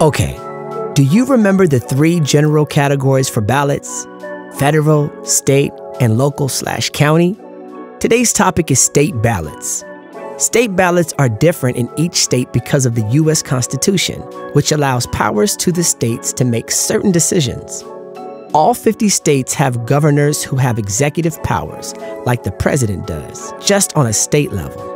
Okay, do you remember the 3 general categories for ballots? Federal, state, and local/county? Today's topic is state ballots. State ballots are different in each state because of the U.S. Constitution, which allows powers to the states to make certain decisions. All 50 states have governors who have executive powers, like the president does, just on a state level.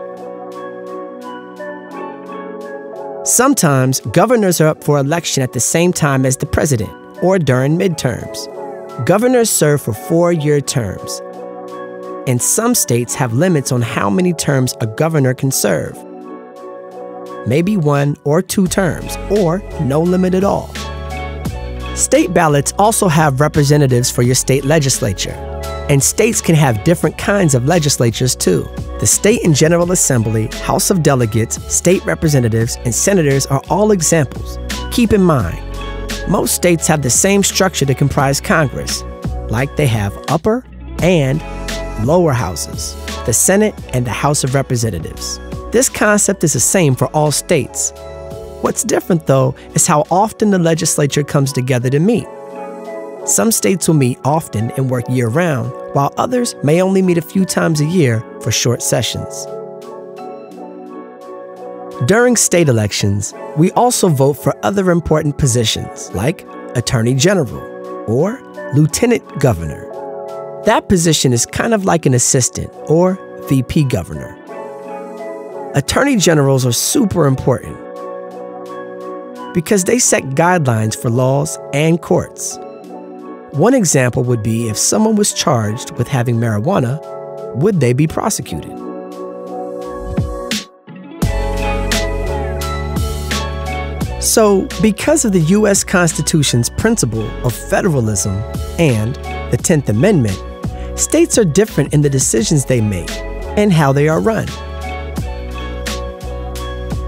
Sometimes, governors are up for election at the same time as the president, or during midterms. Governors serve for 4-year terms, and some states have limits on how many terms a governor can serve. Maybe 1 or 2 terms, or no limit at all. State ballots also have representatives for your state legislature, and states can have different kinds of legislatures too. The State and General Assembly, House of Delegates, state representatives, and senators are all examples. Keep in mind, most states have the same structure to comprise Congress, like they have upper and lower houses, the Senate and the House of Representatives. This concept is the same for all states. What's different, though, is how often the legislature comes together to meet. Some states will meet often and work year-round, while others may only meet a few times a year for short sessions. During state elections, we also vote for other important positions, like Attorney General or Lieutenant Governor. That position is kind of like an assistant or VP governor. Attorney Generals are super important because they set guidelines for laws and courts. One example would be if someone was charged with having marijuana, would they be prosecuted? So, because of the U.S. Constitution's principle of federalism and the 10th Amendment, states are different in the decisions they make and how they are run.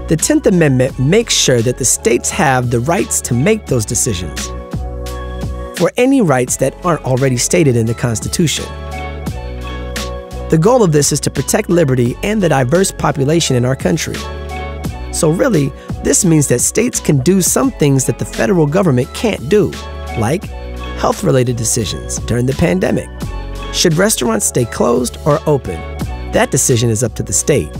The 10th Amendment makes sure that the states have the rights to make those decisions, for any rights that aren't already stated in the Constitution. The goal of this is to protect liberty and the diverse population in our country. So really, this means that states can do some things that the federal government can't do, like health-related decisions during the pandemic. Should restaurants stay closed or open? That decision is up to the state.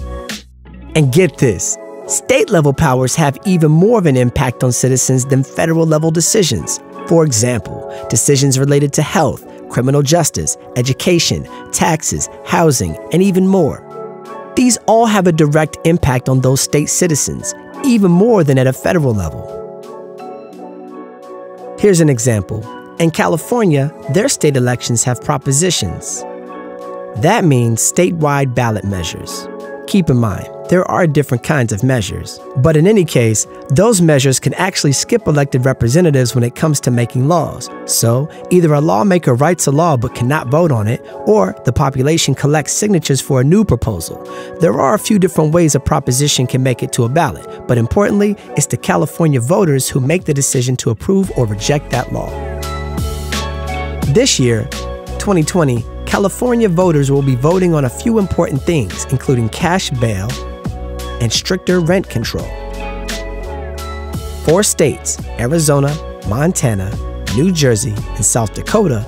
And get this, state-level powers have even more of an impact on citizens than federal-level decisions. For example, decisions related to health, criminal justice, education, taxes, housing, and even more. These all have a direct impact on those state citizens, even more than at a federal level. Here's an example. In California, their state elections have propositions. That means statewide ballot measures. Keep in mind, there are different kinds of measures, but in any case, those measures can actually skip elected representatives when it comes to making laws. So, either a lawmaker writes a law but cannot vote on it, or the population collects signatures for a new proposal. There are a few different ways a proposition can make it to a ballot, but importantly, it's the California voters who make the decision to approve or reject that law. This year, 2020, California voters will be voting on a few important things, including cash bail and stricter rent control. 4 states, Arizona, Montana, New Jersey, and South Dakota,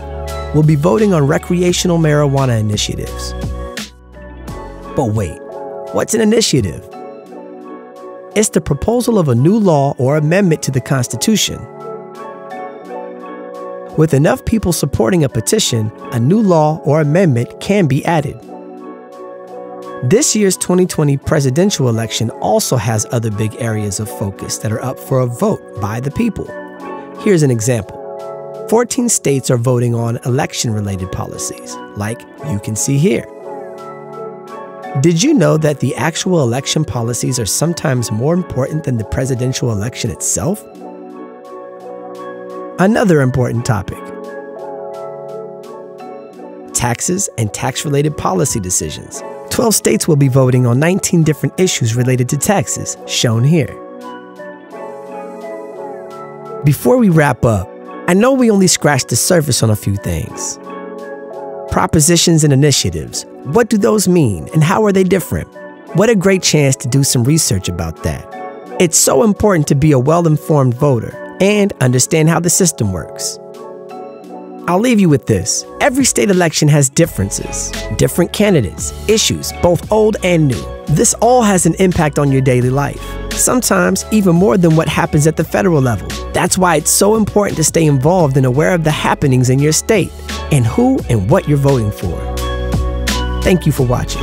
will be voting on recreational marijuana initiatives. But wait, what's an initiative? It's the proposal of a new law or amendment to the Constitution. With enough people supporting a petition, a new law or amendment can be added. This year's 2020 presidential election also has other big areas of focus that are up for a vote by the people. Here's an example. 14 states are voting on election-related policies, like you can see here. Did you know that the actual election policies are sometimes more important than the presidential election itself? Another important topic: taxes and tax-related policy decisions. 12 states will be voting on 19 different issues related to taxes, shown here. Before we wrap up, I know we only scratched the surface on a few things. Propositions and initiatives, what do those mean and how are they different? What a great chance to do some research about that. It's so important to be a well-informed voter and understand how the system works. I'll leave you with this. Every state election has differences, different candidates, issues, both old and new. This all has an impact on your daily life, sometimes even more than what happens at the federal level. That's why it's so important to stay involved and aware of the happenings in your state and who and what you're voting for. Thank you for watching.